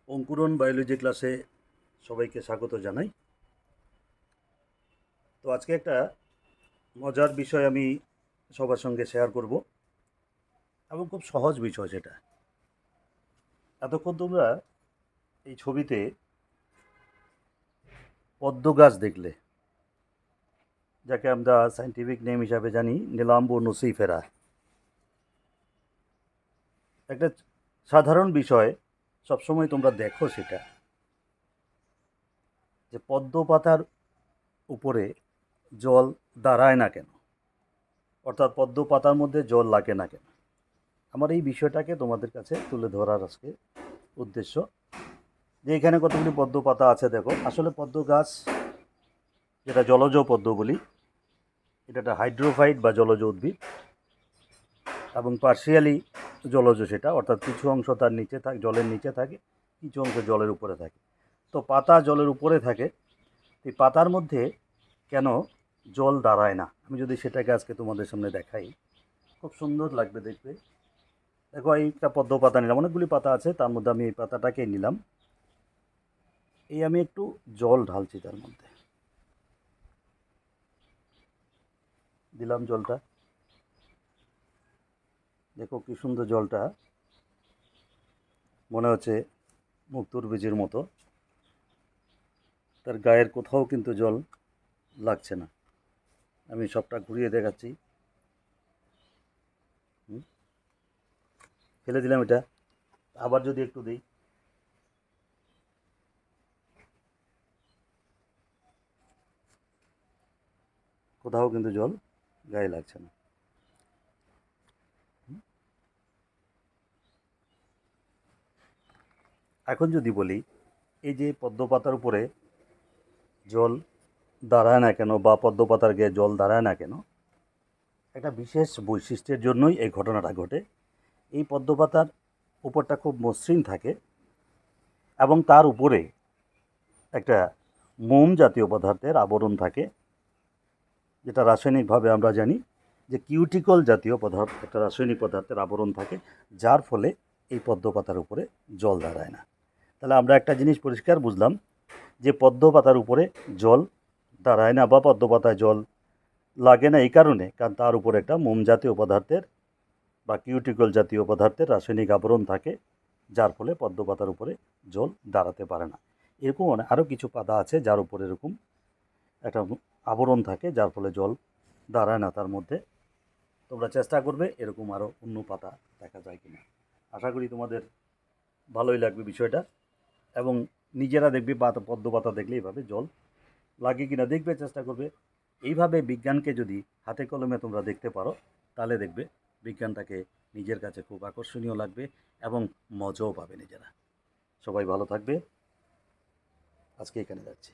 অঙ্কুরন biology ক্লাসে সবাইকে স্বাগত জানাই। তো আজকে একটা মজার বিষয় আমি সবার সঙ্গে শেয়ার করব এবং খুব সহজ বিষয় সেটা। এতক্ষণ তোমরা এই ছবিতে পদ্ম গাছ দেখলে, যাকে আমরা সায়েন্টিফিক নেম হিসাবে জানি নীলাম্বু নুসিফেরা। একটা সাধারণ বিষয় সবসময় তোমরা দেখো সেটা, যে পদ্ম পাতার উপরে জল দাঁড়ায় না কেন, অর্থাৎ পদ্ম পাতার মধ্যে জল লাগে না কেন। আমার এই বিষয়টাকে তোমাদের কাছে তুলে ধরার আজকে উদ্দেশ্য, যে এখানে কতগুলি পদ্ম পাতা আছে দেখো। আসলে পদ্ম গাছ, যেটা জলজ পদ্ম বলি, এটা একটা হাইড্রোফাইট বা জলজ উদ্ভিদ এবং পার্শিয়ালি জলজ সেটা, অর্থাৎ কিছু অংশ তার নিচে থাকে, জলের নিচে থাকে, কিছু অংশ জলের উপরে থাকে। তো পাতা জলের উপরে থাকে, এই পাতার মধ্যে কেন জল দাঁড়ায় না, আমি যদি সেটাকে আজকে তোমাদের সামনে দেখাই, খুব সুন্দর লাগবে দেখবে। দেখো, এইটা পদ্ম পাতা নিলাম, অনেকগুলি পাতা আছে, তার মধ্যে আমি এই পাতাটাকে নিলাম। এই আমি একটু জল ঢালছি, তার মধ্যে দিলাম জলটা। দেখো কি সুন্দর জলটা, মনে হচ্ছে মুক্তোর বীজের মতো। তার গায়ের কোথাও কিন্তু জল লাগছে না। আমি সবটা ঘুরিয়ে দেখাচ্ছি। ফেলে দিলাম এটা, আবার যদি একটু দিই, কোথাও কিন্তু জল গায়ে লাগছে না। এখন যদি বলি, এই যে পদ্ম পাতার উপরে জল দাঁড়ায় না কেন, বা পদ্ম পাতার গায়ে জল দাঁড়ায় না কেন, একটা বিশেষ বৈশিষ্ট্যের জন্যই এই ঘটনাটা ঘটে। এই পদ্ম পাতার উপরটা খুব মসৃণ থাকে এবং তার উপরে একটা মোম জাতীয় পদার্থের আবরণ থাকে, যেটা রাসায়নিকভাবে আমরা জানি যে কিউটিকল জাতীয় পদার্থ, একটা রাসায়নিক পদার্থের আবরণ থাকে, যার ফলে এই পদ্ম পাতার উপরে জল দাঁড়ায় না। তাহলে আমরা একটা জিনিস পরিষ্কার বুঝলাম, যে পদ্ম পাতার উপরে জল দাঁড়ায় না বা পদ্ম পাতায় জল লাগে না এই কারণে, কারণ তার উপরে একটা মোম জাতীয় পদার্থের বা কিউটিকল জাতীয় পদার্থের রাসায়নিক আবরণ থাকে, যার ফলে পদ্ম পাতার উপরে জল দাঁড়াতে পারে না। এরকম আরও কিছু পাতা আছে যার উপরে এরকম একটা আবরণ থাকে, যার ফলে জল দাঁড়ায় না তার মধ্যে। তোমরা চেষ্টা করবে এরকম আরও অন্য পাতা দেখা যায় কিনা। আশা করি তোমাদের ভালোই লাগবে বিষয়টা, এবং নিজেরা দেখবে পাতা, পদ্ম পাতা দেখলে এইভাবে জল লাগে কিনা দেখবে, চেষ্টা করবে। এইভাবে বিজ্ঞানকে যদি হাতে কলমে তোমরা দেখতে পারো, তাহলে দেখবে বিজ্ঞানটাকে নিজের কাছে খুব আকর্ষণীয় লাগবে এবং মজাও পাবে নিজেরা। সবাই ভালো থাকবে, আজকে এখানে যাচ্ছি।